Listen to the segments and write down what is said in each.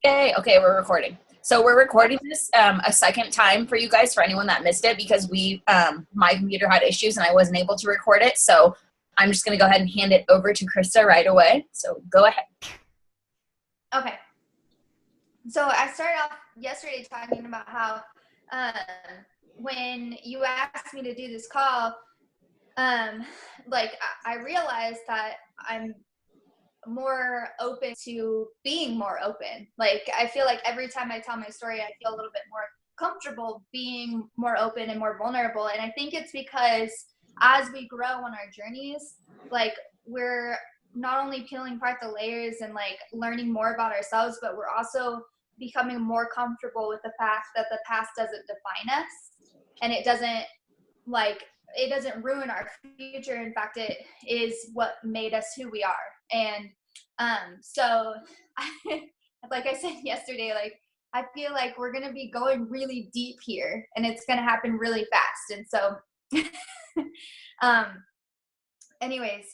Yay. Okay, we're recording. So we're recording this a second time for you guys, for anyone that missed it, because my computer had issues and I wasn't able to record it. So I'm just going to go ahead and hand it over to Krista right away. So go ahead. Okay. So I started off yesterday talking about how when you asked me to do this call, I realized that I'm more open to being more open. Like, I feel like every time I tell my story, I feel a little bit more comfortable being more open and more vulnerable. And I think it's because as we grow on our journeys, like, we're not only peeling apart the layers and like learning more about ourselves, but we're also becoming more comfortable with the fact that the past doesn't define us, and it doesn't ruin our future. In fact, it is what made us who we are. And so like I said yesterday, like, I feel like we're going to be going really deep here, and it's going to happen really fast. And so anyways,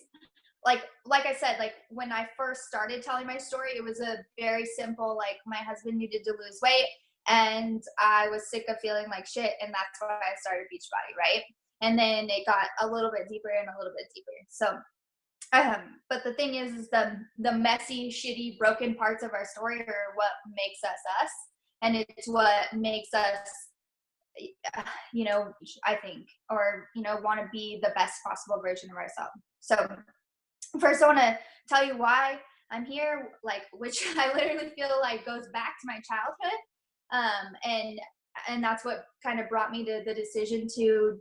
like I said, like, when I first started telling my story, it was a very simple, like, my husband needed to lose weight and I was sick of feeling like shit, and that's why I started Beachbody, right? And then it got a little bit deeper and a little bit deeper. So but the thing is the messy, shitty, broken parts of our story are what makes us us, and it's what makes us, I think, or want to be the best possible version of ourselves. So first, I want to tell you why I'm here, like, which I literally feel like goes back to my childhood, and that's what kind of brought me to the decision to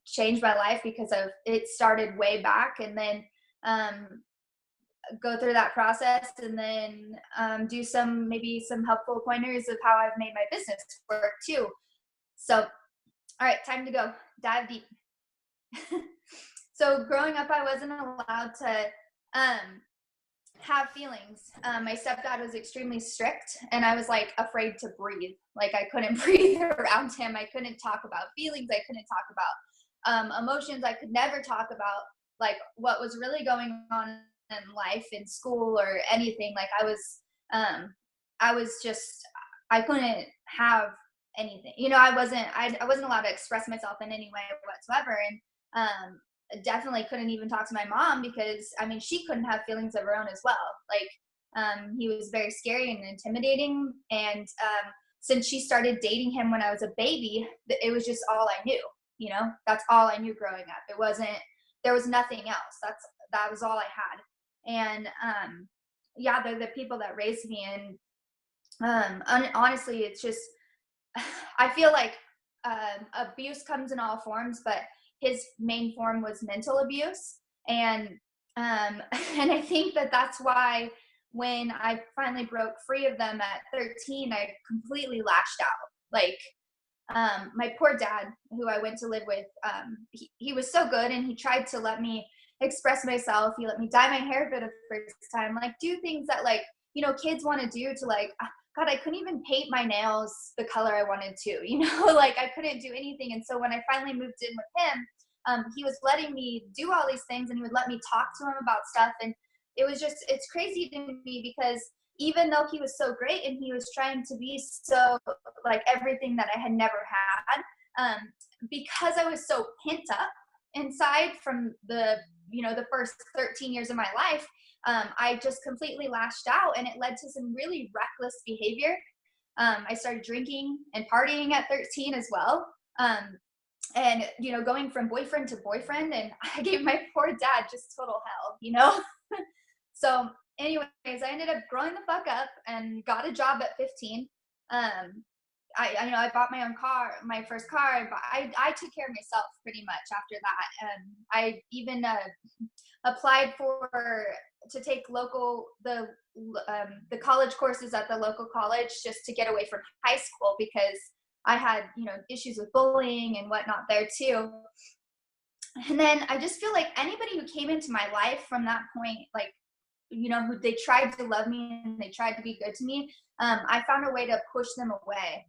change my life, because of it started way back, and then go through that process, and then do maybe some helpful pointers of how I've made my business work too. So, all right, time to go dive deep. So growing up, I wasn't allowed to have feelings. My stepdad was extremely strict, and I was like afraid to breathe. Like, I couldn't breathe around him. I couldn't talk about feelings. I couldn't talk about emotions. I could never talk about like what was really going on in life, in school, or anything. Like, I couldn't have anything. I wasn't allowed to express myself in any way whatsoever. And definitely couldn't even talk to my mom, because I mean, she couldn't have feelings of her own as well. Like, he was very scary and intimidating. And since she started dating him when I was a baby, it was just all I knew. That's all I knew growing up. There was nothing else. That was all I had. And yeah, they're the people that raised me. And honestly, it's just, I feel like abuse comes in all forms, but his main form was mental abuse. And and I think that's why when I finally broke free of them at 13, I completely lashed out. Like, my poor dad, who I went to live with, he was so good, and he tried to let me express myself. He let me dye my hair for the first time, like, do things that, like, kids want to do, to, like, God, I couldn't even paint my nails the color I wanted to, like, I couldn't do anything. And so when I finally moved in with him, he was letting me do all these things, and he would let me talk to him about stuff. And it's crazy to me, because even though he was so great and he was trying to be so, like, everything that I had never had, because I was so pent up inside from the first 13 years of my life, I just completely lashed out, and it led to some really reckless behavior. I started drinking and partying at 13 as well. And, going from boyfriend to boyfriend, and I gave my poor dad just total hell. So anyways, I ended up growing the fuck up and got a job at 15. I bought my own car, my first car. I took care of myself pretty much after that. I even applied to take the college courses at the local college, just to get away from high school, because I had, issues with bullying and whatnot there too. And then I just feel like anybody who came into my life from that point, like, who they tried to love me and they tried to be good to me, I found a way to push them away.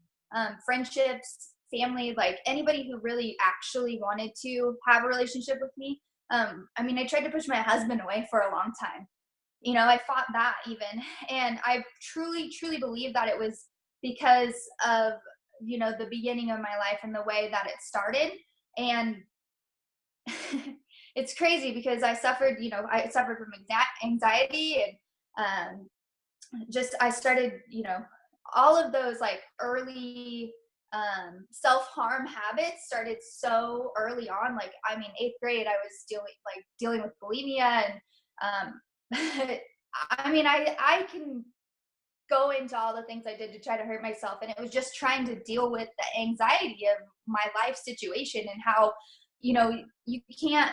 Friendships, family, like, anybody who really actually wanted to have a relationship with me. I mean, I tried to push my husband away for a long time. I fought that even. And I truly, truly believe that it was because of, the beginning of my life and the way that it started. And it's crazy because I suffered from anxiety, and I started, all of those like early self-harm habits started so early on. Like, I mean, 8th grade, I was dealing with bulimia, and I mean, I can go into all the things I did to try to hurt myself. And it was just trying to deal with the anxiety of my life situation, and how, you can't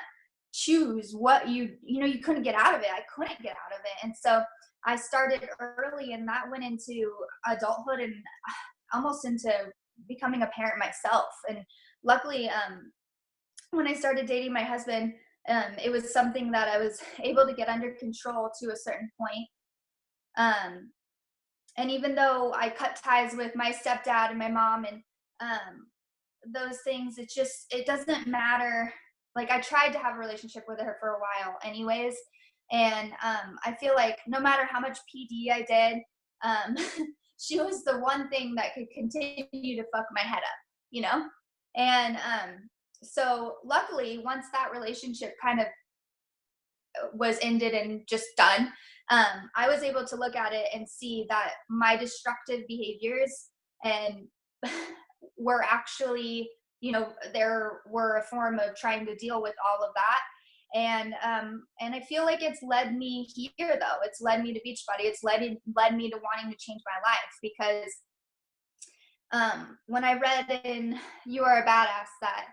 choose what you couldn't get out of it. I couldn't get out of it. And so I started early, and that went into adulthood and almost into becoming a parent myself. And luckily, when I started dating my husband, it was something that I was able to get under control to a certain point. And even though I cut ties with my stepdad and my mom, and those things, it doesn't matter. Like, I tried to have a relationship with her for a while anyways. And I feel like no matter how much PD I did, she was the one thing that could continue to fuck my head up. And so luckily, once that relationship kind of was ended and just done, I was able to look at it and see that my destructive behaviors and were actually, there were a form of trying to deal with all of that. And I feel like it's led me here, though. It's led me to Beachbody. It's led me to wanting to change my life, because when I read in You Are a Badass that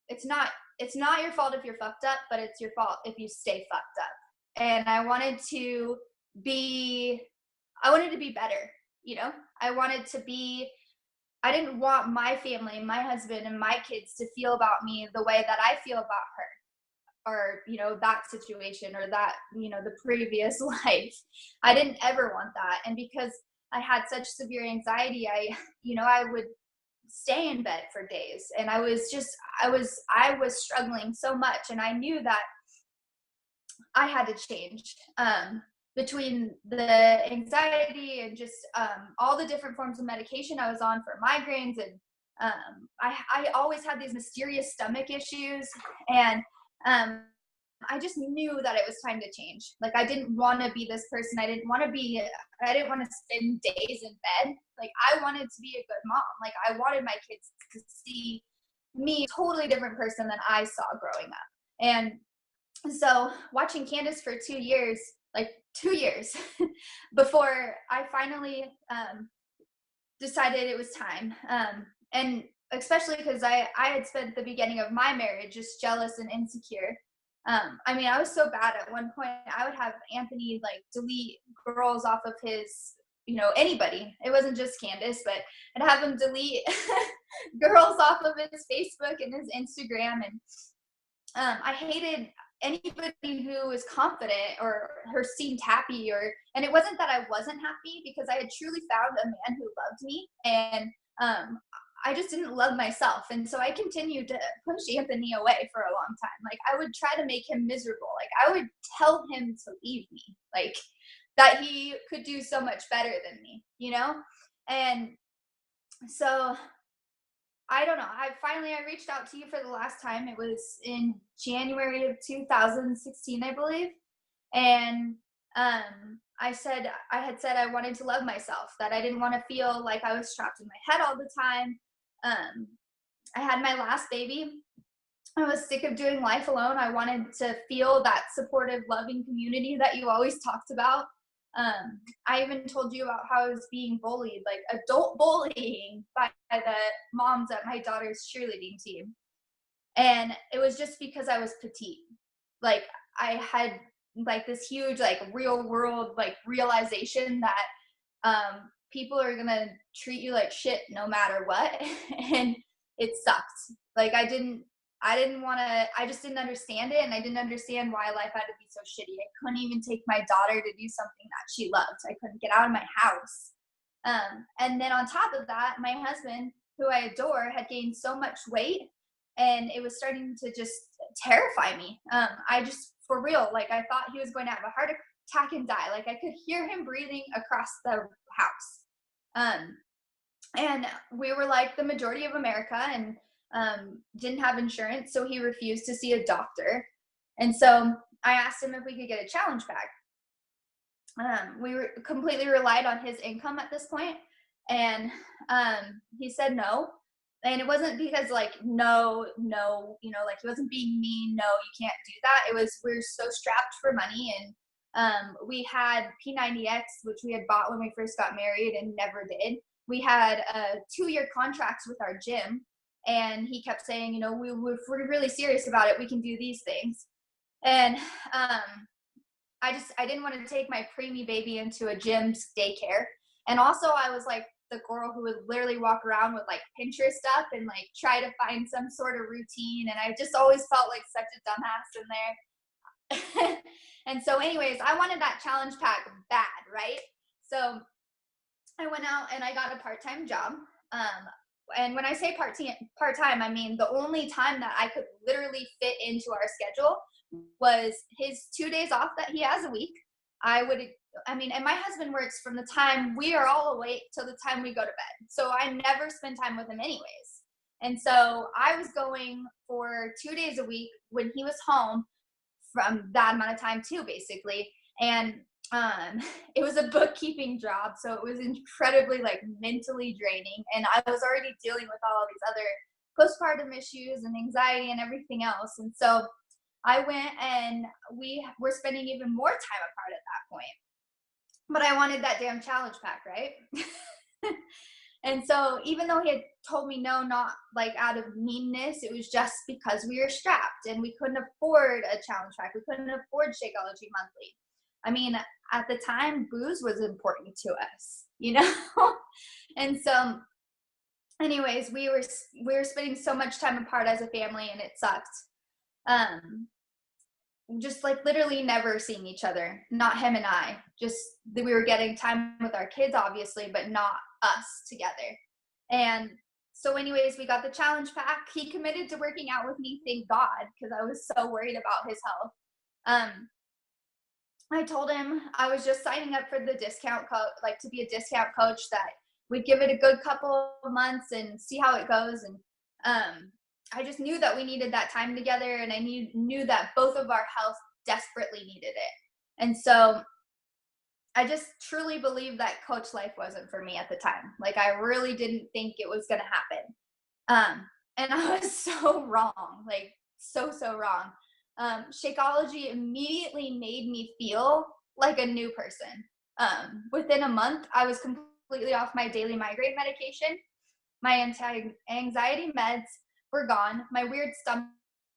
it's not your fault if you're fucked up, but it's your fault if you stay fucked up. And I wanted to be better. I didn't want my family, my husband, and my kids to feel about me the way that I feel about her, or, that situation, or that, the previous life. I didn't ever want that. And because I had such severe anxiety, I would stay in bed for days, and I was struggling so much, and I knew that I had to change, between the anxiety and just all the different forms of medication I was on for migraines. And I always had these mysterious stomach issues, and I just knew that it was time to change. Like, I didn't want to be this person. I didn't want to spend days in bed. Like, I wanted to be a good mom. Like, I wanted my kids to see me a totally different person than I saw growing up. And so watching Candace for 2 years, like 2 years before I finally decided it was time. And especially because I had spent the beginning of my marriage just jealous and insecure. I mean, I was so bad at one point. I would have Anthony like delete girls off of his, anybody. It wasn't just Candace, but I'd have him delete girls off of his Facebook and his Instagram. And I hated anybody who was confident or who seemed happy, and it wasn't that I wasn't happy, because I had truly found a man who loved me, and I just didn't love myself. And so I continued to push Anthony away for a long time. Like, I would try to make him miserable. Like, I would tell him to leave me, like that he could do so much better than me, And so I don't know. I reached out to you for the last time. It was in January of 2016, I believe. And I had said I wanted to love myself, that I didn't want to feel like I was trapped in my head all the time. I had my last baby. I was sick of doing life alone. I wanted to feel that supportive, loving community that you always talked about. I even told you about how I was being bullied, like adult bullying, by the moms at my daughter's cheerleading team. And it was just because I was petite. Like, I had like this huge, like, real world, like, realization that people are gonna treat you like shit no matter what. And it sucked. Like, I just didn't understand it. And I didn't understand why life had to be so shitty. I couldn't even take my daughter to do something that she loved. I couldn't get out of my house. And then on top of that, my husband, who I adore, had gained so much weight, and it was starting to just terrify me. I just, for real, like, I thought he was going to have a tack and die. Like I could hear him breathing across the house. And we were like the majority of America, and didn't have insurance, so he refused to see a doctor. And so I asked him if we could get a challenge pack. We completely relied on his income at this point, and he said no. And it wasn't because like no, like he wasn't being mean. No, you can't do that. It was we're so strapped for money, and we had P90X, which we had bought when we first got married and never did. We had 2-year contracts with our gym, and he kept saying, if we're really serious about it, we can do these things. And I didn't want to take my preemie baby into a gym's daycare. And also I was like the girl who would literally walk around with like Pinterest up and like try to find some sort of routine. And I just always felt like such a dumbass in there. And so anyways, I wanted that challenge pack bad, right? So I went out and I got a part-time job. And when I say part-time, I mean the only time that I could literally fit into our schedule was his 2 days off that he has a week. And my husband works from the time we are all awake till the time we go to bed. So I never spend time with him anyways. And so I was going for 2 days a week when he was home from that amount of time too, basically. And it was a bookkeeping job, so it was incredibly like mentally draining, and I was already dealing with all of these other postpartum issues and anxiety and everything else. And so I went, and we were spending even more time apart at that point, but I wanted that damn challenge pack, right? And so even though he had told me no, not like out of meanness, it was just because we were strapped and we couldn't afford a challenge pack. We couldn't afford Shakeology monthly. I mean, at the time, booze was important to us, And so anyways, we were spending so much time apart as a family, and it sucked. Just like literally never seeing each other, not him and I, just that we were getting time with our kids, obviously, but not us together. And so anyways, we got the challenge pack. He committed to working out with me, thank God, because I was so worried about his health. I told him I was just signing up for the discount code, like to be a discount coach, that we'd give it a good couple of months and see how it goes. And I just knew that we needed that time together, and I knew that both of our health desperately needed it. And so I just truly believed that coach life wasn't for me at the time. Like I really didn't think it was going to happen. And I was so wrong, like so wrong. Shakeology immediately made me feel like a new person. Within a month, I was completely off my daily migraine medication. My anti-anxiety meds were gone. My weird stomach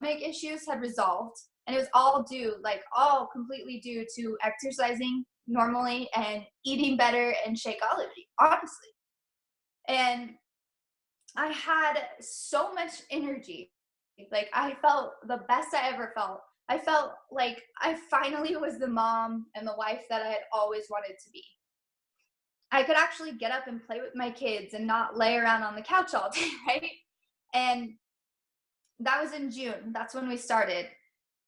issues had resolved, and it was all completely due to exercising normally and eating better and Shakeology, honestly. And I had so much energy. Like I felt the best I ever felt. I felt like I finally was the mom and the wife that I had always wanted to be. I could actually get up and play with my kids and not lay around on the couch all day, right? And that was in June. That's when we started.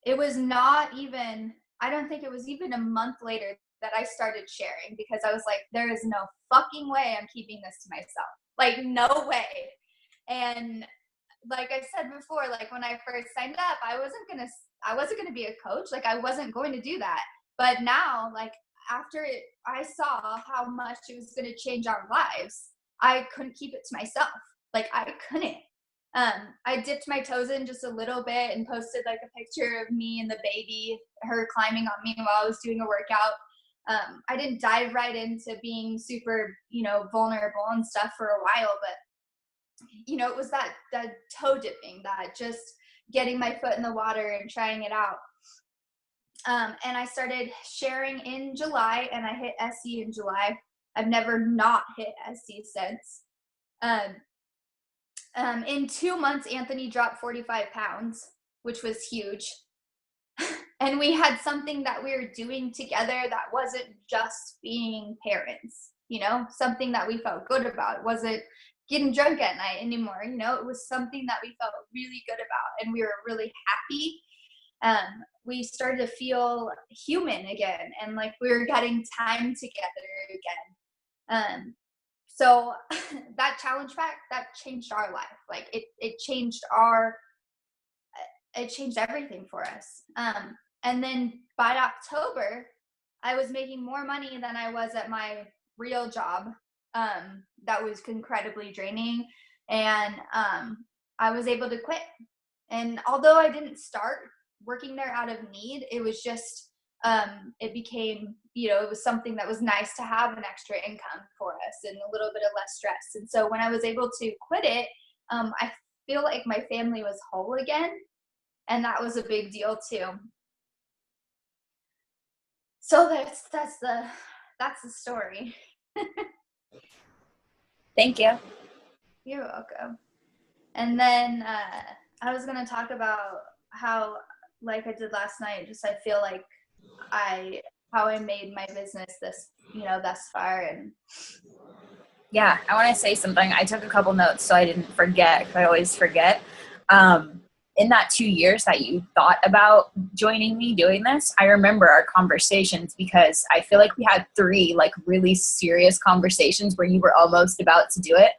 It was not even, I don't think it was even a month later that I started sharing, because I was like, there is no fucking way I'm keeping this to myself. Like, no way. And like I said before, like when I first signed up, I wasn't gonna be a coach. Like I wasn't going to do that. But now, like after I saw how much it was gonna change our lives, I couldn't keep it to myself. Like I couldn't. I dipped my toes in just a little bit and posted like a picture of me and the baby, her climbing on me while I was doing a workout. I didn't dive right into being super, vulnerable and stuff for a while, but it was that toe dipping, that just getting my foot in the water and trying it out. And I started sharing in July, and I hit SC in July. I've never not hit SC since. In 2 months, Anthony dropped 45 pounds, which was huge. And we had something that we were doing together that wasn't just being parents, something that we felt good about. It wasn't getting drunk at night anymore. It was something that we felt really good about, and we were really happy. we started to feel human again, and like we were getting time together again. So that challenge pack, that changed our life. Like it changed everything for us. And then by October, I was making more money than I was at my real job. That was incredibly draining. And I was able to quit. And although I didn't start working there out of need, it was just, it became, it was something that was nice to have an extra income for us and a little bit of less stress. And so when I was able to quit it, I feel like my family was whole again. And that was a big deal too. So that's the story. Thank you. You're welcome. And then I was gonna talk about how, like I did last night, just I feel like how I made my business this, thus far. And yeah, I want to say something. I took a couple notes so I didn't forget, because I always forget. In that 2 years that you thought about joining me doing this, I remember our conversations, because I feel like we had 3 like really serious conversations where you were almost about to do it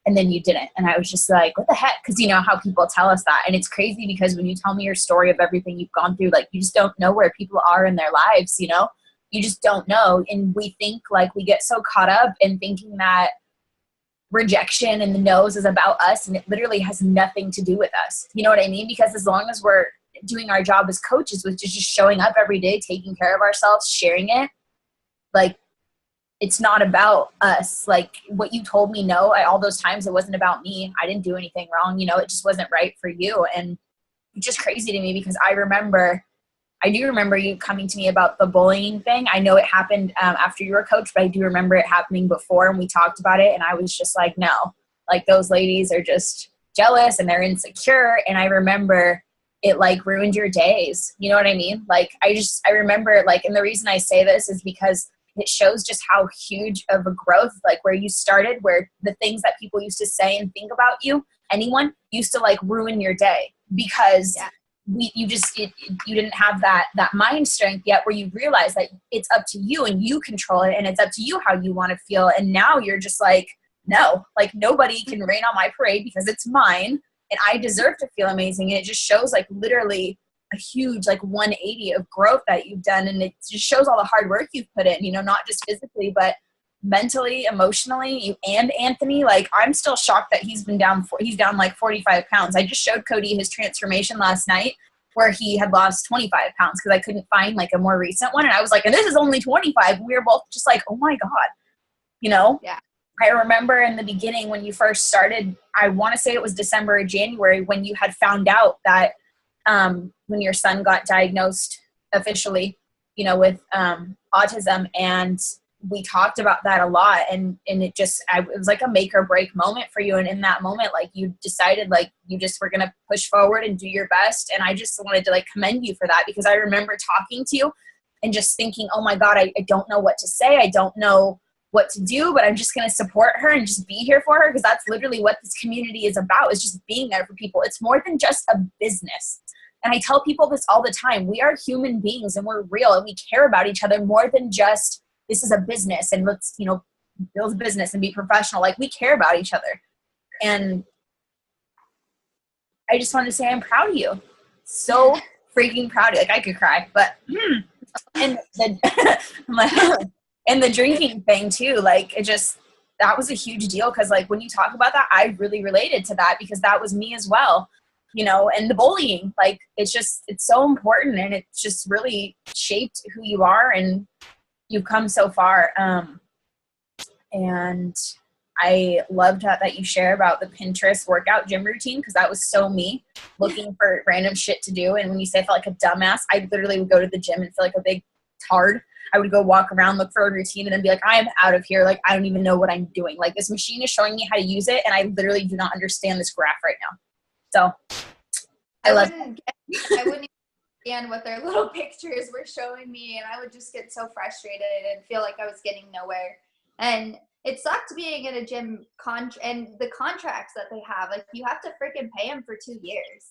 and then you didn't. And I was just like, what the heck? Because you know how people tell us that. And it's crazy because when you tell me your story of everything you've gone through, like you just don't know where people are in their lives, you just don't know. And we think like we get so caught up in thinking that rejection and the no's is about us, and it literally has nothing to do with us. You know what I mean? Because as long as we're doing our job as coaches, which is just showing up every day, taking care of ourselves, sharing it, like it's not about us. Like what you told me, no, all those times it wasn't about me. I didn't do anything wrong. It just wasn't right for you. And it's just crazy to me because I do remember you coming to me about the bullying thing. I know it happened after you were a coach, but I do remember it happening before, and we talked about it. And I was just like, no, like those ladies are just jealous and they're insecure. And I remember it like ruined your days. You know what I mean? Like I remember like, and the reason I say this is because it shows just how huge of a growth, like where you started, where the things that people used to say and think about you, anyone used to like ruin your day because you didn't have that mind strength yet, where you realize that it's up to you and you control it, and it's up to you how you want to feel. And now you're just like, no, like nobody can rain on my parade because it's mine and I deserve to feel amazing. And it just shows like literally a huge like 180 of growth that you've done. And it just shows all the hard work you've put in, not just physically, but mentally, emotionally. You and Anthony, like I'm still shocked that he's down like 45 pounds. I just showed Cody his transformation last night where he had lost 25 pounds because I couldn't find like a more recent one. And I was like, and this is only 25. And we were both just like, oh my God, Yeah. I remember in the beginning when you first started, I want to say it was December or January, when you had found out that when your son got diagnosed officially, with autism, and we talked about that a lot, and it was like a make or break moment for you. And in that moment, like you decided like you just were going to push forward and do your best. And I just wanted to like commend you for that, because I remember talking to you and just thinking, oh my God, I don't know what to say. I don't know what to do, but I'm just going to support her and just be here for her, because that's literally what this community is about, is just being there for people. It's more than just a business. And I tell people this all the time. We are human beings and we're real, and we care about each other more than just this is a business and let's, build a business and be professional. Like we care about each other. And I just wanted to say I'm proud of you. So freaking proud of you. Like I could cry, but and and the drinking thing too, like that was a huge deal. Cause like when you talk about that, I really related to that, because that was me as well. And the bullying, like it's so important, and it's just really shaped who you are, and you've come so far. And I loved that you share about the Pinterest workout gym routine, because that was so me, looking for random shit to do. And when you say I felt like a dumbass, I literally would go to the gym and feel like a big tard. I would go walk around, look for a routine, and then be like, I am out of here. Like, I don't even know what I'm doing. Like, this machine is showing me how to use it, and I literally do not understand this graph right now. So I wouldn't understand what their little pictures were showing me, and I would just get so frustrated and feel like I was getting nowhere. And it sucked being in a gym and the contracts that they have. Like, you have to freaking pay them for 2 years.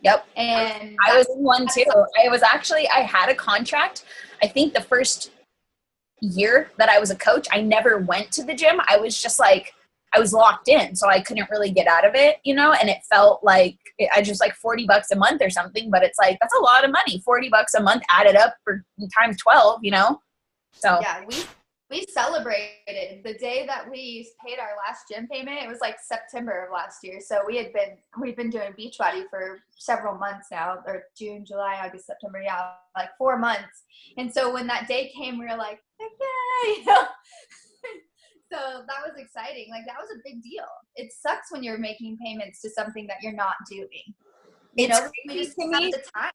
Yep. And I was in one too. I had a contract. I think the first year that I was a coach, I never went to the gym. I was just like, I was locked in, so I couldn't really get out of it, you know, and it felt like I just like $40 a month or something, but it's like, that's a lot of money. $40 a month added up for times 12, you know? So yeah, we celebrated the day that we paid our last gym payment. It was like September of last year. So we've been doing Beachbody for several months now, or June, July, August, September. Yeah, like 4 months. And so when that day came, we were like, heck yeah, you know? So that was exciting. Like, that was a big deal. It sucks when you're making payments to something that you're not doing. You know, we just have the time.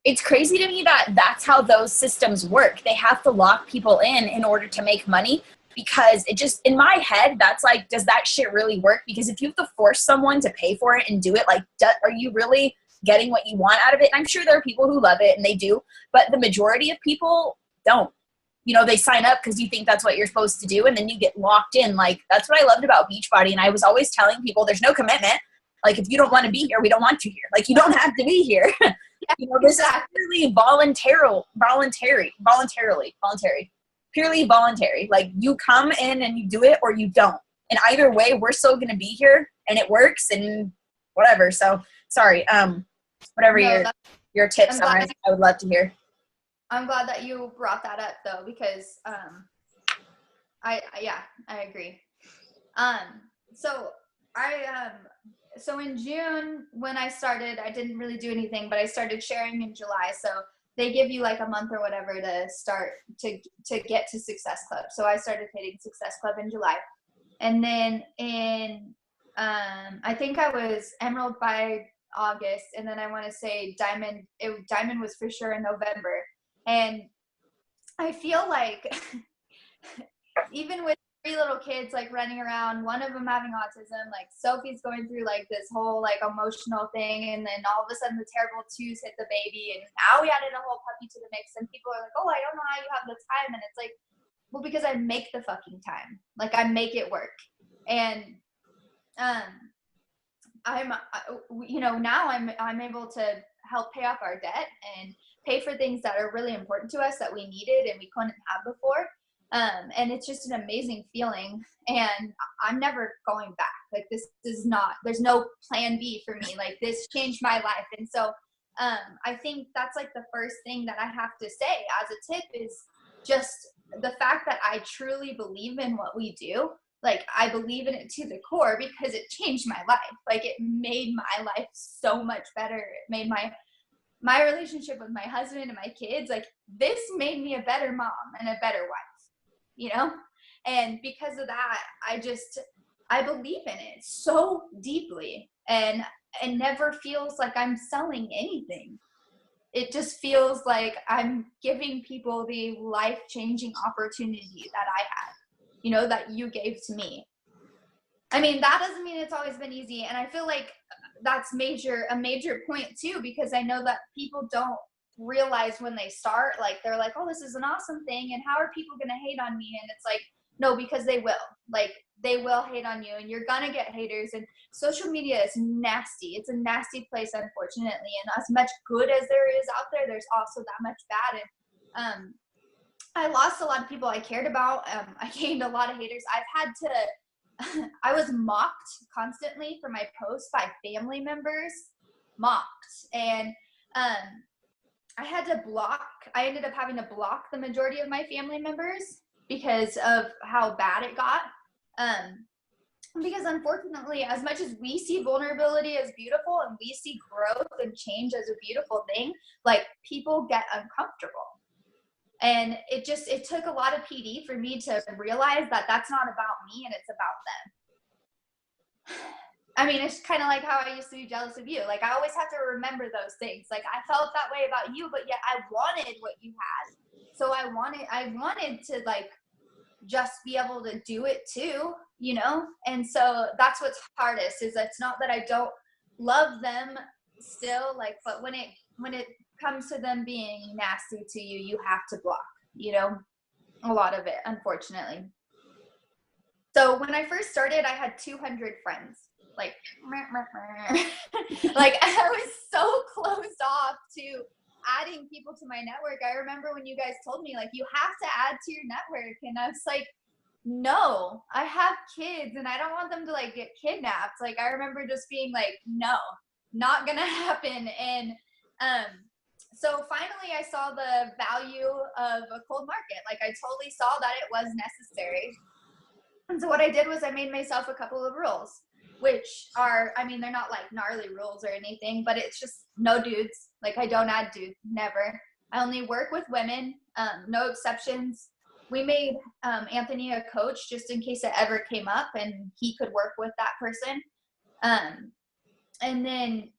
It's crazy to me that that's how those systems work. They have to lock people in order to make money, because it just, in my head, that's like, does that shit really work? Because if you have to force someone to pay for it and do it, like, are you really getting what you want out of it? And I'm sure there are people who love it and they do, but the majority of people don't. You know, they sign up because you think that's what you're supposed to do, and then you get locked in. Like, that's what I loved about Beachbody. And I was always telling people, there's no commitment. Like, if you don't want to be here, we don't want you here. Like, you don't have to be here. You know, this is purely purely voluntary. Like, you come in and you do it or you don't. And either way, we're still going to be here, and it works and whatever. So, sorry. Whatever your tips are, I would love to hear. I'm glad that you brought that up, though, because I agree. So in June, when I started, I didn't really do anything, but I started sharing in July. So they give you like a month or whatever to start to get to Success Club. So I started hitting Success Club in July, and then in I think I was Emerald by August, and then I want to say Diamond. Diamond was for sure in November. And I feel like even with 3 little kids like running around, one of them having autism, like Sophie's going through like this whole like emotional thing, and then all of a sudden the terrible twos hit the baby, and now we added a whole puppy to the mix, and people are like, oh, I don't know how you have the time. And it's like, well, because I make the fucking time. Like, I make it work. And I'm you know, now I'm able to help pay off our debt and pay for things that are really important to us that we needed and we couldn't have before. And it's just an amazing feeling, and I'm never going back. Like, this is not, there's no plan B for me. Like, this changed my life. And so I think that's like the first thing that I have to say as a tip is just the fact that I truly believe in what we do. Like, I believe in it to the core because it changed my life. Like, it made my life so much better. It made my relationship with my husband and my kids, like, this made me a better mom and a better wife, you know? And because of that, I believe in it so deeply, and it never feels like I'm selling anything. It just feels like I'm giving people the life-changing opportunity that I had, you know, that you gave to me. I mean, that doesn't mean it's always been easy. And I feel like that's a major point too, because I know that people don't realize when they start, like, they're like, oh, this is an awesome thing, and how are people going to hate on me? And it's like, no, because they will. Like, they will hate on you, and you're going to get haters. And social media is nasty. It's a nasty place, unfortunately. And as much good as there is out there, there's also that much bad. And I lost a lot of people I cared about. I gained a lot of haters. I was mocked constantly for my posts by family members, and I ended up having to block the majority of my family members because of how bad it got. Because unfortunately, as much as we see vulnerability as beautiful and we see growth and change as a beautiful thing, like, people get uncomfortable. And it took a lot of PD for me to realize that that's not about me and it's about them. I mean, it's kind of like how I used to be jealous of you. Like, I always have to remember those things. Like, I felt that way about you, but yet I wanted what you had. So I wanted to, like, just be able to do it too, you know? And so that's what's hardest, is it's not that I don't love them still, like, but when it comes to them being nasty to you, you have to block, you know, a lot of it, unfortunately. So when I first started, I had 200 friends. like, like I was so closed off to adding people to my network. I remember when you guys told me, like, you have to add to your network. And I was like, no, I have kids and I don't want them to like get kidnapped. Like, I remember just being like, no, not gonna happen. And so finally I saw the value of a cold market. Like, I totally saw that it was necessary. And so what I did was I made myself a couple of rules, which are, I mean, they're not like gnarly rules or anything, but it's just no dudes. Like, I don't add dudes, never. I only work with women, no exceptions. We made Anthony a coach just in case it ever came up and he could work with that person. And then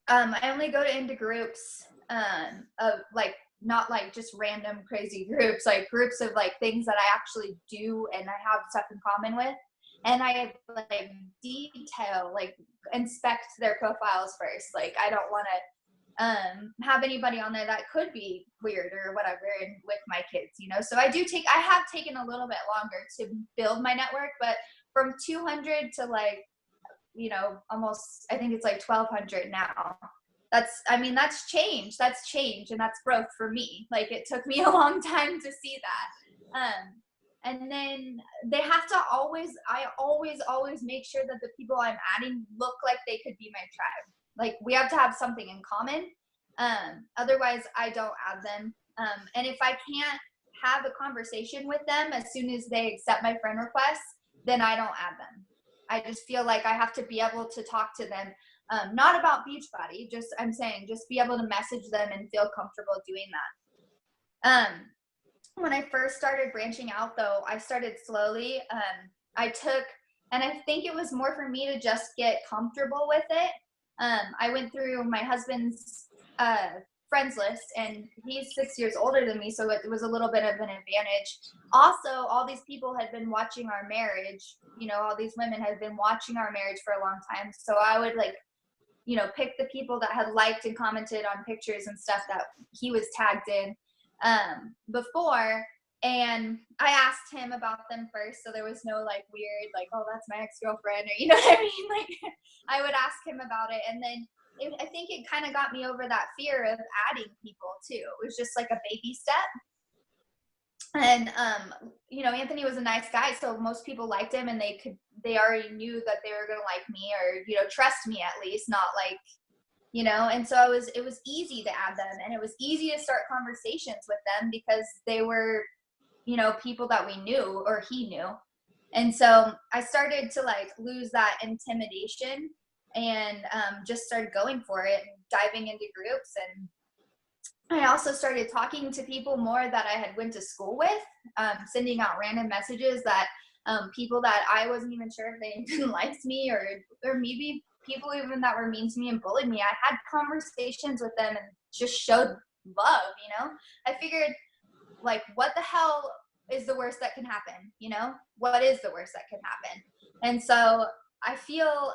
I only go into groups of like, not like just random crazy groups, like groups of like things that I actually do and I have stuff in common with. And I like detail, like inspect their profiles first. Like, I don't want to have anybody on there that could be weird or whatever, and with my kids, you know. So I have taken a little bit longer to build my network, but from 200 to like, you know, almost, I think it's like 1,200 now. That's change. That's change, and that's growth for me. Like, it took me a long time to see that. And then they have to I always make sure that the people I'm adding look like they could be my tribe. Like, we have to have something in common. Otherwise I don't add them. And if I can't have a conversation with them as soon as they accept my friend request, then I don't add them. I just feel like I have to be able to talk to them. Not about Beachbody, I'm saying just be able to message them and feel comfortable doing that. When I first started branching out though, I started slowly. I think it was more for me to just get comfortable with it. I went through my husband's friends list, and he's 6 years older than me, so it was a little bit of an advantage. Also, all these people had been watching our marriage. You know, all these women had been watching our marriage for a long time. So I would like, you know, pick the people that had liked and commented on pictures and stuff that he was tagged in before. And I asked him about them first, so there was no like weird, like, oh, that's my ex-girlfriend, or you know what I mean? Like, I would ask him about it, and then I think it kind of got me over that fear of adding people too. It was just like a baby step. And you know, Anthony was a nice guy, so most people liked him, and they already knew that they were gonna like me, or you know, trust me at least, not like, you know. And so it was easy to add them, and it was easy to start conversations with them because they were, you know, people that we knew or he knew. And so I started to like lose that intimidation and just started going for it and diving into groups. And I also started talking to people more that I had went to school with, sending out random messages that people that I wasn't even sure if they even liked me, or maybe people even that were mean to me and bullied me. I had conversations with them and just showed love, you know. I figured, like, what the hell is the worst that can happen? You know, what is the worst that can happen? And so I feel,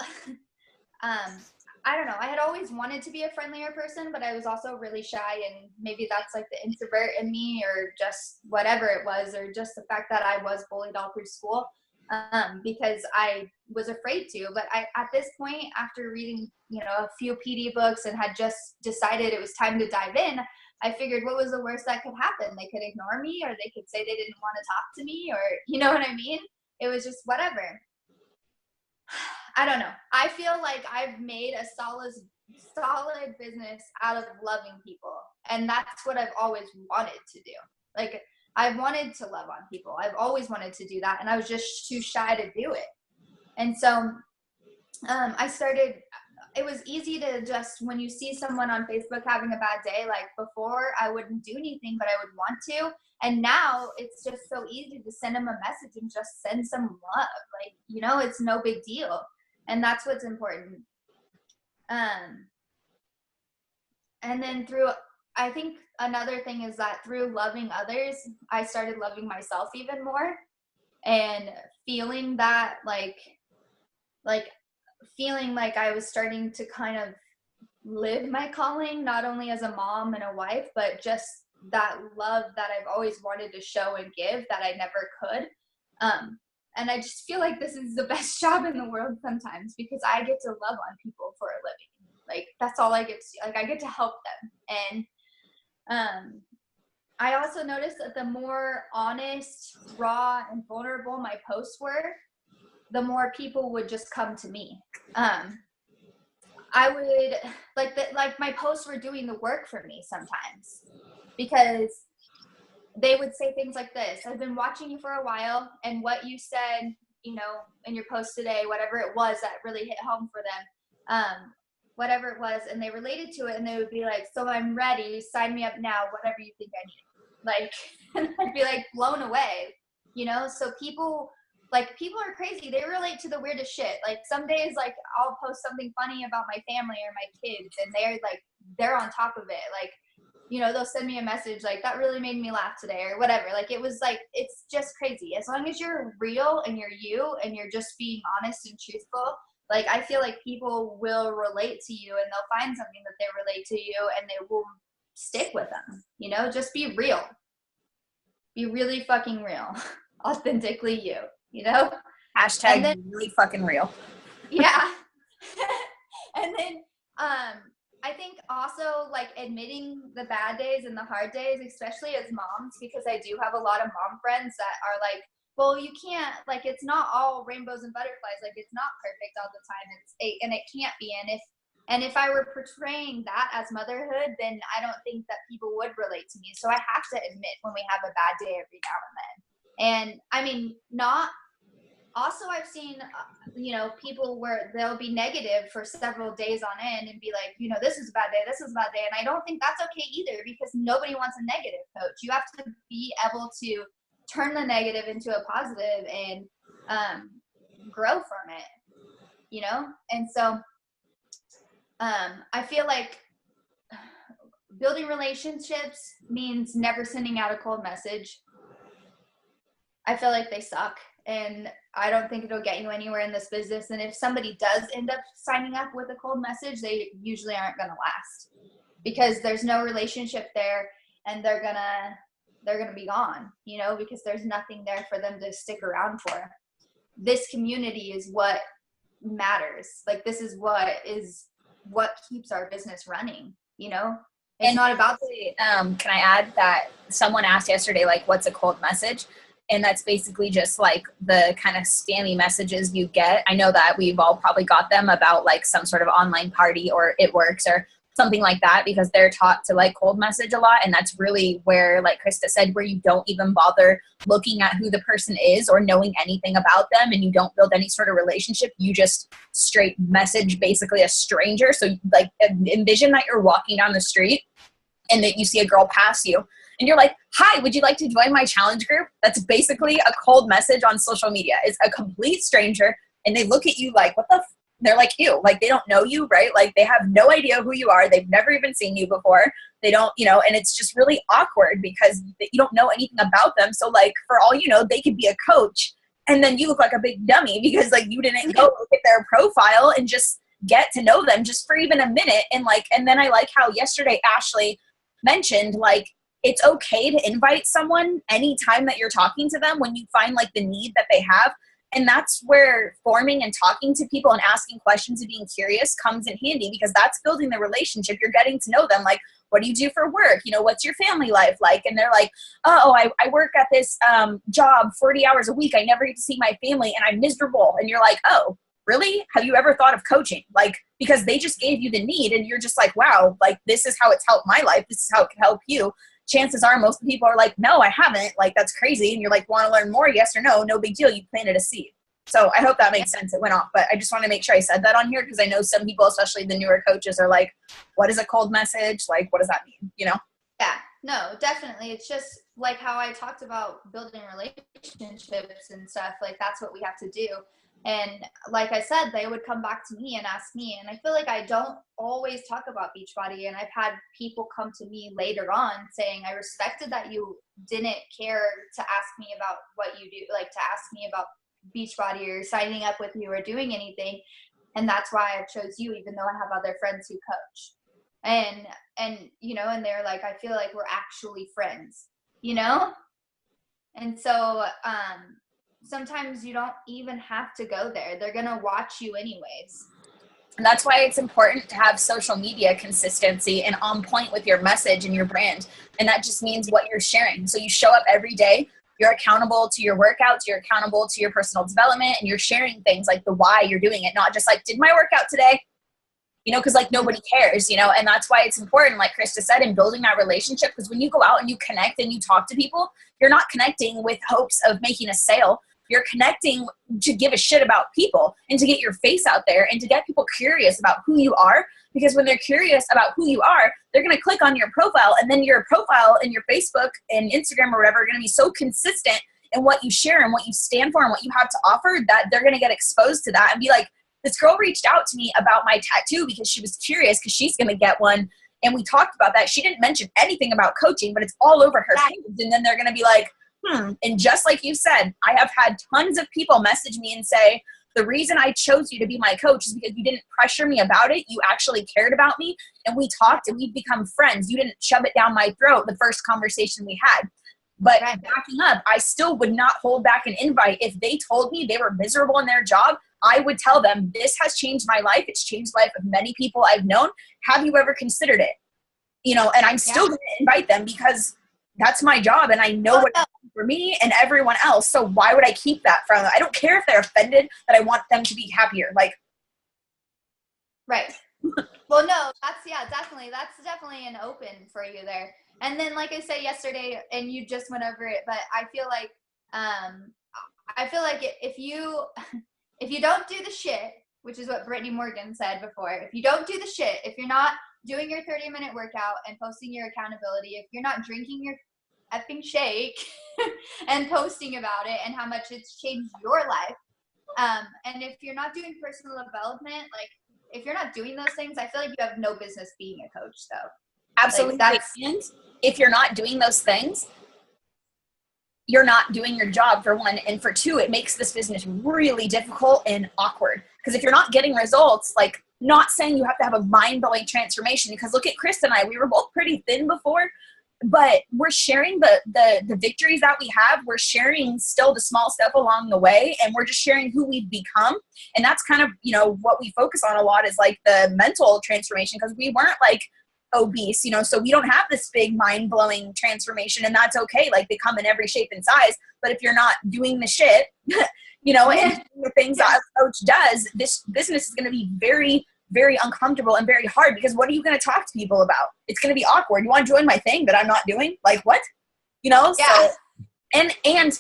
I don't know, I had always wanted to be a friendlier person, but I was also really shy, and maybe that's like the introvert in me, or just whatever it was, or just the fact that I was bullied all through school, because I was afraid to. But at this point, after reading, you know, a few PD books and had just decided it was time to dive in, I figured, what was the worst that could happen? They could ignore me, or they could say they didn't want to talk to me, or you know what I mean? It was just whatever. I don't know. I feel like I've made a solid business out of loving people. And that's what I've always wanted to do. Like, I wanted to love on people. I've always wanted to do that. And I was just too shy to do it. And so it was easy to just, when you see someone on Facebook having a bad day, like before I wouldn't do anything, but I would want to. And now it's just so easy to send them a message and just send some love. Like, you know, it's no big deal. And that's what's important. And then I think another thing is that through loving others, I started loving myself even more, and feeling that feeling like I was starting to kind of live my calling, not only as a mom and a wife, but just that love that I've always wanted to show and give that I never could. And I just feel like this is the best job in the world sometimes, because I get to love on people for a living. Like, that's all I get to, like, I get to help them. And I also noticed that the more honest, raw, and vulnerable my posts were, the more people would just come to me. I would like my posts were doing the work for me sometimes, because they would say things like this: I've been watching you for a while, and what you said, you know, in your post today, whatever it was that really hit home for them, whatever it was, and they related to it, and they would be like, so I'm ready, sign me up now, whatever you think I need. Like, and I'd be like blown away, you know? So people are crazy. They relate to the weirdest shit. Like, some days, like, I'll post something funny about my family or my kids, and they're on top of it. Like, you know, they'll send me a message like, that really made me laugh today, or whatever. Like, it was like, it's just crazy. As long as you're real and you're you and you're just being honest and truthful, like, I feel like people will relate to you, and they'll find something that they relate to you, and they will stick with them. You know, just be real. Be really fucking real. Authentically you, you know? Hashtag really fucking real. Yeah. And then I think also, like, admitting the bad days and the hard days, especially as moms, because I do have a lot of mom friends that are like, well, you can't, like, it's not all rainbows and butterflies. Like, it's not perfect all the time. And it can't be. And if I were portraying that as motherhood, then I don't think that people would relate to me. So I have to admit when we have a bad day every now and then. And I mean, also, I've seen, you know, people where they'll be negative for several days on end and be like, you know, this is a bad day, this is a bad day. And I don't think that's okay either, because nobody wants a negative coach. You have to be able to turn the negative into a positive and grow from it, you know? And so I feel like building relationships means never sending out a cold message. I feel like they suck, and I don't think it'll get you anywhere in this business. And if somebody does end up signing up with a cold message, they usually aren't going to last, because there's no relationship there, and they're gonna be gone, you know, because there's nothing there for them to stick around for. This community is what matters. Like, this is what keeps our business running, you know? It's not about can I add that someone asked yesterday, like, what's a cold message? And that's basically just like the kind of spammy messages you get. I know that we've all probably got them about like some sort of online party or it works or something like that, because they're taught to like cold message a lot. And that's really where, like Krista said, where you don't even bother looking at who the person is or knowing anything about them, and you don't build any sort of relationship. You just straight message basically a stranger. So like envision that you're walking down the street and that you see a girl pass you and you're like, hi, would you like to join my challenge group? That's basically a cold message on social media. It's a complete stranger, and they look at you like, what the f-? They're like, ew, like they don't know you, right? Like they have no idea who you are. They've never even seen you before. They don't, you know, and it's just really awkward because you don't know anything about them. So like, for all you know, they could be a coach, and then you look like a big dummy because like you didn't go look at their profile and just get to know them just for even a minute. And like, and then I like how yesterday Ashley mentioned, like, it's okay to invite someone anytime that you're talking to them when you find like the need that they have. And that's where forming and talking to people and asking questions and being curious comes in handy, because that's building the relationship. You're getting to know them. Like, what do you do for work? You know, what's your family life like? And they're like, oh, I work at this job 40 hours a week. I never get to see my family and I'm miserable. And you're like, oh, really? Have you ever thought of coaching? Like, because they just gave you the need and you're just like, wow, like this is how it's helped my life. This is how it can help you. Chances are most people are like, no, I haven't. Like, that's crazy. And you're like, want to learn more? Yes or no? No big deal. You planted a seed. So I hope that makes sense. It went off, but I just want to make sure I said that on here, because I know some people, especially the newer coaches, are like, what is a cold message? Like, what does that mean? You know? Yeah, no, definitely. It's just like how I talked about building relationships and stuff. Like, that's what we have to do. And like I said, they would come back to me and ask me. And I feel like I don't always talk about Beachbody. And I've had people come to me later on saying, I respected that you didn't care to ask me about what you do, like to ask me about Beachbody or signing up with you or doing anything. And that's why I chose you, even though I have other friends who coach. And you know, and they're like, I feel like we're actually friends, you know? And so, sometimes you don't even have to go there. They're going to watch you anyways. And that's why it's important to have social media consistency and on point with your message and your brand. And that just means what you're sharing. So you show up every day, you're accountable to your workouts, you're accountable to your personal development, and you're sharing things like the why you're doing it, not just like, did my workout today? You know, because like nobody cares, you know, and that's why it's important, like Krista said, in building that relationship, because when you go out and you connect and you talk to people, you're not connecting with hopes of making a sale. You're connecting to give a shit about people and to get your face out there and to get people curious about who you are. Because when they're curious about who you are, they're going to click on your profile, and then your profile and your Facebook and Instagram or whatever are going to be so consistent in what you share and what you stand for and what you have to offer that they're going to get exposed to that and be like, this girl reached out to me about my tattoo because she was curious because she's going to get one. And we talked about that. She didn't mention anything about coaching, but it's all over her page. And then they're going to be like, And just like you said, I have had tons of people message me and say, the reason I chose you to be my coach is because you didn't pressure me about it. You actually cared about me, and we talked and we've become friends. You didn't shove it down my throat the first conversation we had. But backing up, I still would not hold back an invite. If they told me they were miserable in their job, I would tell them, this has changed my life. It's changed the life of many people I've known. Have you ever considered it? You know, and I'm still going to invite them because that's my job, and I know what it's for me and everyone else. So why would I keep that from them? I don't care if they're offended that I want them to be happier. Like, right. Well, no, that's definitely an open for you there. And then, like I said yesterday, and you just went over it, but I feel like if you don't do the shit, which is what Brittany Morgan said before, if you don't do the shit, if you're not doing your 30-minute workout and posting your accountability, if you're not drinking your effing shake and posting about it and how much it's changed your life, and if you're not doing personal development, like if you're not doing those things, I feel like you have no business being a coach, though. Absolutely. Like and if you're not doing those things, you're not doing your job, for one. And for two, it makes this business really difficult and awkward. Because if you're not getting results, like, not saying you have to have a mind-blowing transformation, because look at Chris and I, we were both pretty thin before, but we're sharing the victories that we have. We're sharing still the small stuff along the way, and we're just sharing who we've become. And that's kind of, you know, what we focus on a lot is like the mental transformation, because we weren't like obese, you know, so we don't have this big mind-blowing transformation, and that's okay. Like, they come in every shape and size, but if you're not doing the shit, you know, and the things that a coach does, this business is going to be very, very uncomfortable and very hard, because what are you going to talk to people about? It's going to be awkward. You want to join my thing that I'm not doing? Like, what? You know? Yeah. So, and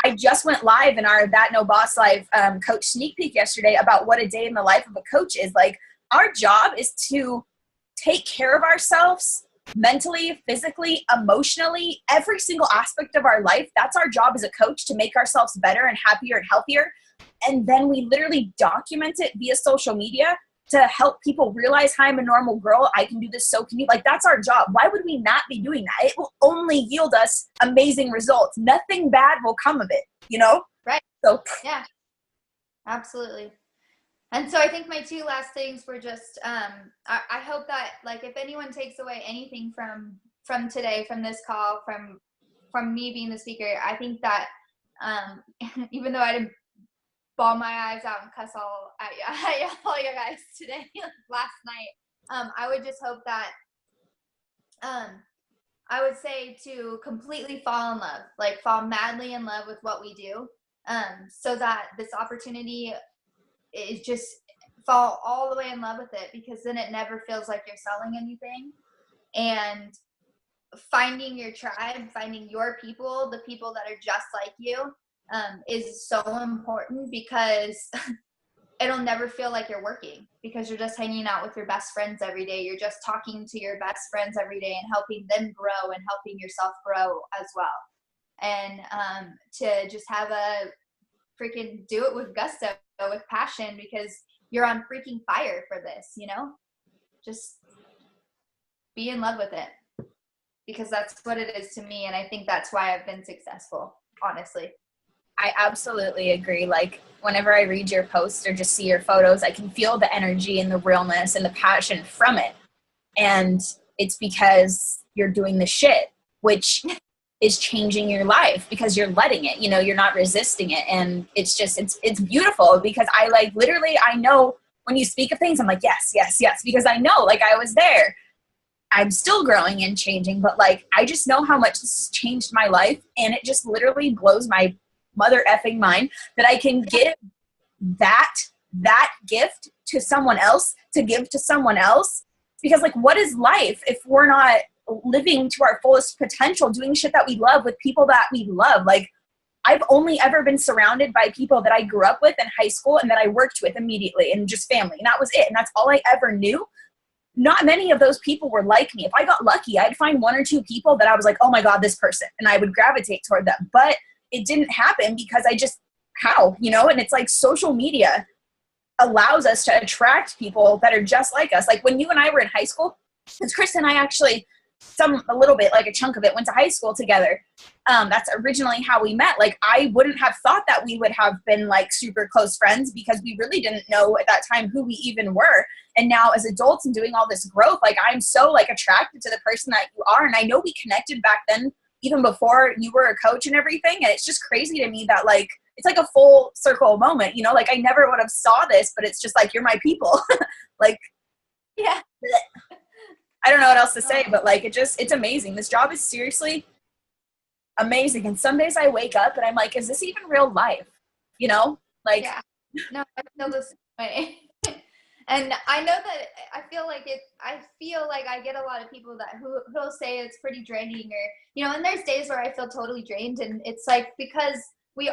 I just went live in our That No Boss Live coach sneak peek yesterday about what a day in the life of a coach is. Like, our job is to take care of ourselves mentally, physically, emotionally, every single aspect of our life. That's our job as a coach, to make ourselves better and happier and healthier. And then we literally document it via social media to help people realize, hi, I'm a normal girl. I can do this. So can you. Like, that's our job. Why would we not be doing that? It will only yield us amazing results. Nothing bad will come of it, you know? Right. So yeah, absolutely. And so I think my two last things were just, I hope that, like, if anyone takes away anything from today, from this call, from me being the speaker, I think that even though I didn't bawl my eyes out and cuss all at all you guys today, last night, I would just hope that, I would say to completely fall in love, like fall madly in love with what we do, so that this opportunity is just fall all the way in love with it, because then it never feels like you're selling anything. And finding your tribe, finding your people, the people that are just like you, is so important, because it'll never feel like you're working, because you're just hanging out with your best friends every day. You're just talking to your best friends every day and helping them grow and helping yourself grow as well. And to just have a freaking do it with gusto, with passion, because you're on freaking fire for this, you know? Just be in love with it, because that's what it is to me. And I think that's why I've been successful, honestly. I absolutely agree. Like, whenever I read your posts or just see your photos, I can feel the energy and the realness and the passion from it. And it's because you're doing the shit, which is changing your life because you're letting it, you're not resisting it. And it's just, it's beautiful because I like, literally, I know when you speak of things, I'm like, yes, yes, yes, because I know, like, I was there. I'm still growing and changing, but like, I just know how much this has changed my life. And it just literally blows my mother effing mind that I can give that gift to someone else, to give to someone else. Because like, what is life if we're not living to our fullest potential, doing shit that we love with people that we love? Like, I've only ever been surrounded by people that I grew up with in high school and that I worked with immediately, and just family. And that was it. And that's all I ever knew. Not many of those people were like me. If I got lucky, I'd find one or two people that I was like, oh my God, this person. And I would gravitate toward them. But it didn't happen because how? And it's like social media allows us to attract people that are just like us. Like when you and I were in high school, because Krista and I actually, a little bit, like a chunk of it, went to high school together. That's originally how we met. Like, I wouldn't have thought that we would have been like super close friends because we really didn't know at that time who we even were. And now as adults and doing all this growth, like, I'm so like attracted to the person that you are. And I know we connected back then, even before you were a coach and everything. And it's just crazy to me that like, it's like a full circle moment, like I never would have saw this, but it's just like, you're my people. Like, yeah. I don't know what else to say, but like, it's amazing. This job is seriously amazing. And some days I wake up and I'm like, is this even real life? Like, yeah. No, I feel the same way. And I know that I feel like I get a lot of people that who'll say it's pretty draining, or, and there's days where I feel totally drained, and it's like, because we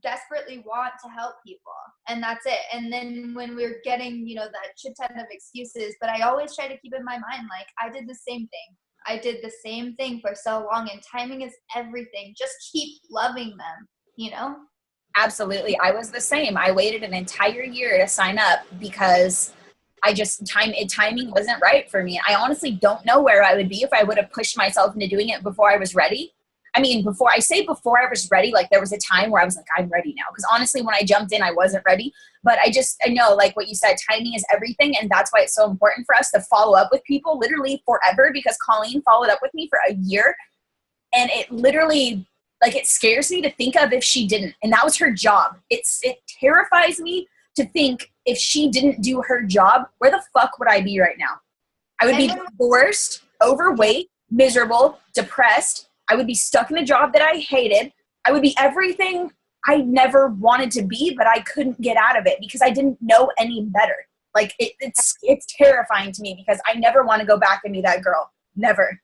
desperately want to help people, and that's it. And then when we're getting, that shit ton of excuses, but I always try to keep in my mind, like, I did the same thing. I did the same thing for so long, and timing is everything. Just keep loving them, Absolutely. I was the same. I waited an entire year to sign up because timing wasn't right for me. I honestly don't know where I would be if I would have pushed myself into doing it before I was ready. I mean, before I was ready, like there was a time where I was like, I'm ready now. Because honestly, when I jumped in, I wasn't ready. But I know, like what you said, timing is everything. And that's why it's so important for us to follow up with people literally forever, because Colleen followed up with me for a year. And it literally, like, it scares me to think of if she didn't. And that was her job. It terrifies me to think if she didn't do her job, where the fuck would I be right now? I would be divorced, overweight, miserable, depressed. I would be stuck in a job that I hated. I would be everything I never wanted to be, but I couldn't get out of it because I didn't know any better. Like, it's terrifying to me because I never want to go back and be that girl. Never.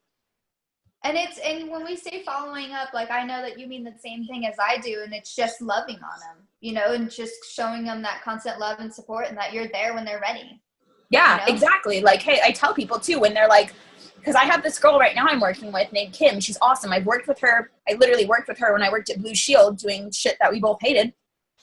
And when we say following up, like, I know that you mean the same thing as I do, and it's just loving on them, and just showing them that constant love and support, and that you're there when they're ready. Yeah, exactly. Like, hey, I tell people too, when they're like, because I have this girl right now I'm working with named Kim. She's awesome. I've worked with her. I literally worked with her when I worked at Blue Shield doing shit that we both hated.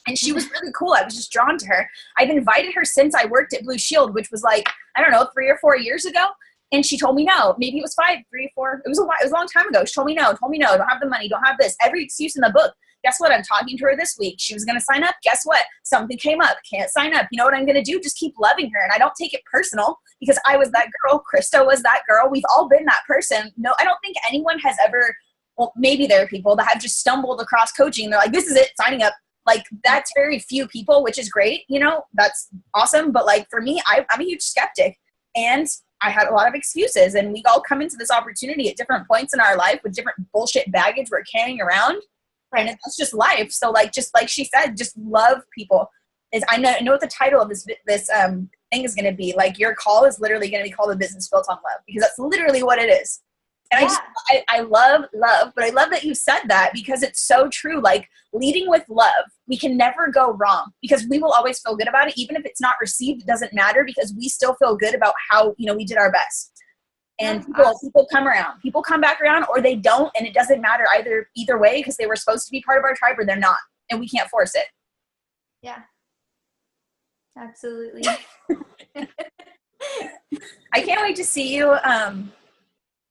And she was really cool. I was just drawn to her. I've invited her since I worked at Blue Shield, which was like, I don't know, 3 or 4 years ago. And she told me no. Maybe it was 5, 3, 4. It was a long time ago. She told me no, don't have the money, don't have this. Every excuse in the book. Guess what? I'm talking to her this week. She was going to sign up. Guess what? Something came up. Can't sign up. You know what I'm going to do? Just keep loving her. And I don't take it personal because I was that girl. Krista was that girl. We've all been that person. No, I don't think anyone has ever, well, maybe there are people that have just stumbled across coaching. They're like, this is it, signing up. Like, that's very few people, which is great. That's awesome. But like, for me, I'm a huge skeptic. And I had a lot of excuses. And we all come into this opportunity at different points in our life with different bullshit baggage we're carrying around. And it's just life. So like, just like she said, just love people. I know what the title of this thing is going to be. Like, your call is literally going to be called A Business Built on Love, because that's literally what it is. And yeah. I love, but I love that you said that, because it's so true. Like, leading with love, we can never go wrong, because we will always feel good about it. Even if it's not received, it doesn't matter, because we still feel good about how, we did our best. And people come around. People come back around, or they don't, and it doesn't matter either way, because they were supposed to be part of our tribe or they're not, and we can't force it. Yeah. Absolutely. I can't wait to see you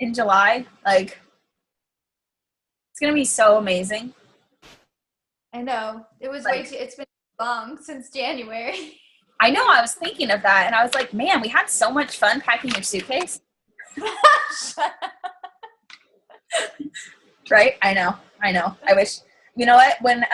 in July. Like, it's gonna be so amazing. I know. It's been long since January. I know, I was thinking of that, and I was like, man, we had so much fun packing your suitcase. Right? I know. I wish, you know what, when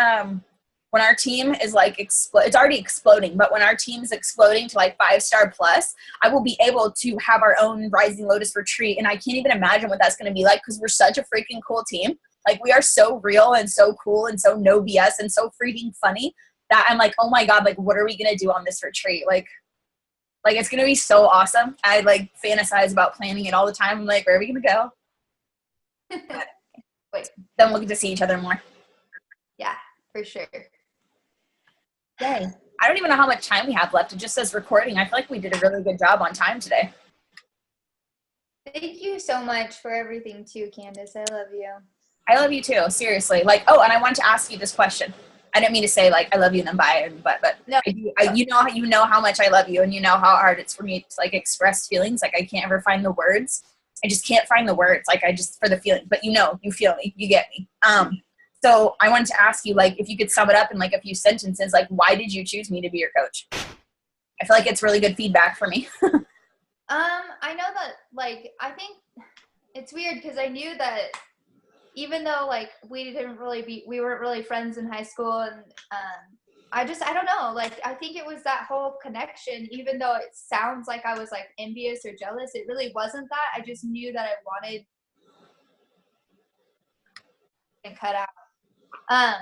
our team is like, it's already exploding, but when our team is exploding to like 5-star plus, I will be able to have our own Rising Lotus retreat. And I can't even imagine what that's going to be like, because we're such a freaking cool team. Like, we are so real and so cool and so no BS and so freaking funny that I'm like, oh my God, like, what are we going to do on this retreat? Like it's going to be so awesome. I like fantasize about planning it all the time. I'm like, where are we going to go? Wait. Then we'll get to see each other more. Yeah, for sure. Yay. I don't even know how much time we have left. It just says recording. I feel like we did a really good job on time today. Thank you so much for everything too, Candace. I love you. I love you too. Seriously. Like, oh, and I wanted to ask you this question. I didn't mean to say like I love you and then bye, but no. You know how much I love you, and you know how hard it's for me to like express feelings. Like, I can't ever find the words. I just can't find the words. Like, I just, for the feeling, but you feel me, you get me. So I wanted to ask you, like, if you could sum it up in like a few sentences, like, why did you choose me to be your coach? I feel like it's really good feedback for me. I know that, like, I think it's weird because I knew that even though like we weren't really friends in high school, and I don't know, like, I think it was that whole connection. Even though it sounds like I was like envious or jealous, it really wasn't that. I just knew that I wanted and cut out. I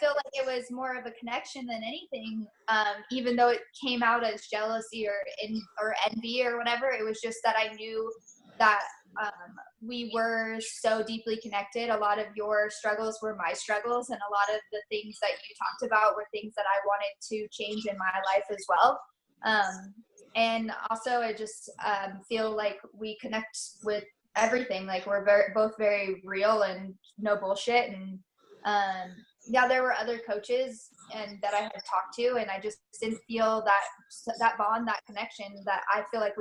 feel like it was more of a connection than anything. Even though it came out as jealousy or envy or whatever, it was just that I knew that we were so deeply connected. A lot of your struggles were my struggles, and a lot of the things that you talked about were things that I wanted to change in my life as well. And also, I just feel like we connect with everything. Like, we're both very real and no bullshit. And yeah, there were other coaches and that I had talked to, and I just didn't feel that bond, that connection that I feel like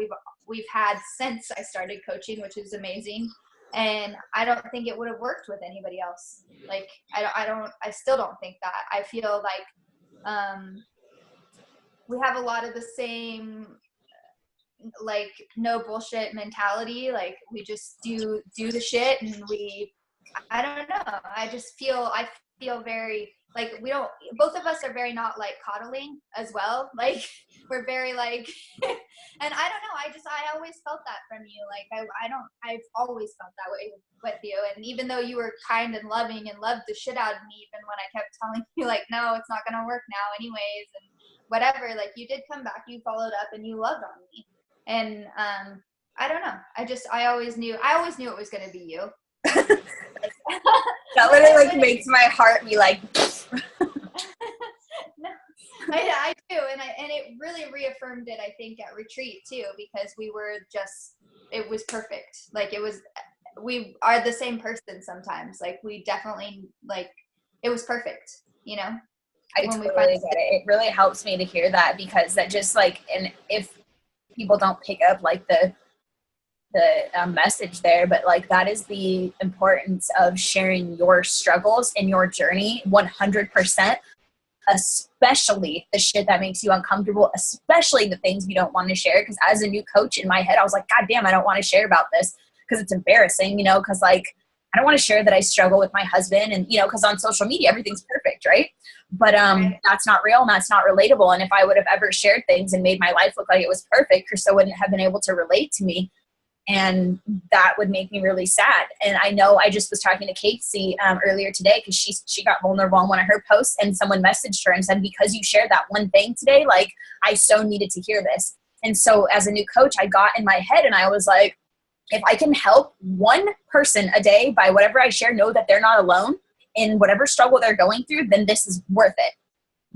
we've had since I started coaching, which is amazing. And I don't think it would have worked with anybody else. Like, I still don't think that. I feel like we have a lot of the same, like, no bullshit mentality. Like, we just do the shit, and I don't know. I feel very, like, both of us are very not like coddling as well. Like, we're very like, and I don't know. I always felt that from you. Like, I've always felt that way with you. And even though you were kind and loving and loved the shit out of me, even when I kept telling you like, no, it's not going to work now anyways, and whatever, like, you did come back, you followed up, and you loved on me. And I don't know. I always knew it was going to be you. That literally like makes my heart be like. No, I do, and it really reaffirmed it, I think, at retreat too, because it was perfect. Like, we are the same person sometimes. Like, we definitely, like, it was perft, you know. I totally get it. It really helps me to hear that, because that just like, and if people don't pick up like the message there, but like, that is the importance of sharing your struggles and your journey 100%, especially the shit that makes you uncomfortable, especially the things you don't want to share. Because as a new coach, in my head, I was like, God damn, I don't want to share about this because it's embarrassing, you know, because like, I don't want to share that I struggle with my husband, and, you know, because on social media, everything's perfect, right? But that's not real, and that's not relatable. And if I would have ever shared things and made my life look like it was perfect, Krista wouldn't have been able to relate to me. And that would make me really sad. And I know I just was talking to Casey earlier today, because she got vulnerable on one of her posts, and someone messaged her and said, because you shared that one thing today, like, I so needed to hear this. And so as a new coach, I got in my head and I was like, if I can help one person a day by whatever I share, know that they're not alone in whatever struggle they're going through, then this is worth it.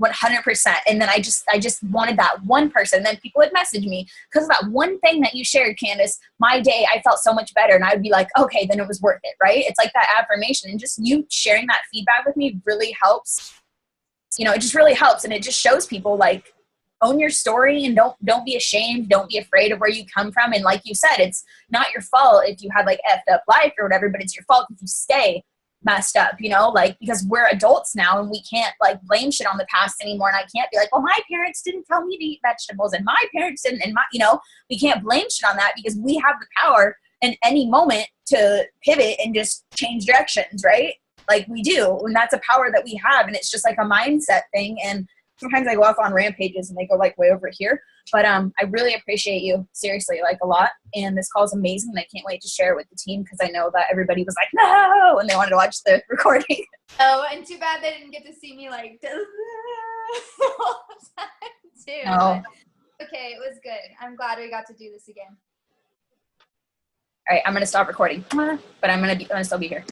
100%. And then I just wanted that one person. Then people would message me, because of that one thing that you shared, Candace, my day, I felt so much better. And I would be like, okay, then it was worth it, right? It's like that affirmation, and just you sharing that feedback with me really helps. You know, it just really helps. And it just shows people, like, own your story, and don't be ashamed. Don't be afraid of where you come from. And like you said, it's not your fault if you had like effed up life or whatever, but it's your fault if you stay messed up, you know, like, because we're adults now and we can't like blame shit on the past anymore. And I can't be like, well, my parents didn't tell me to eat vegetables, and my parents didn't, and my, you know, we can't blame shit on that, because we have the power in any moment to pivot and just change directions, right? Like we do, and that's a power that we have, and it's just like a mindset thing. And sometimes I go off on rampages and they go like way over here, but I really appreciate you, seriously, like a lot. And this call is amazing, and I can't wait to share it with the team because I know that everybody was like, no, and they wanted to watch the recording. Oh, and too bad they didn't get to see me like all the time too. No. Okay, it was good. I'm glad we got to do this again. All right, I'm gonna stop recording, but I'm gonna still be here.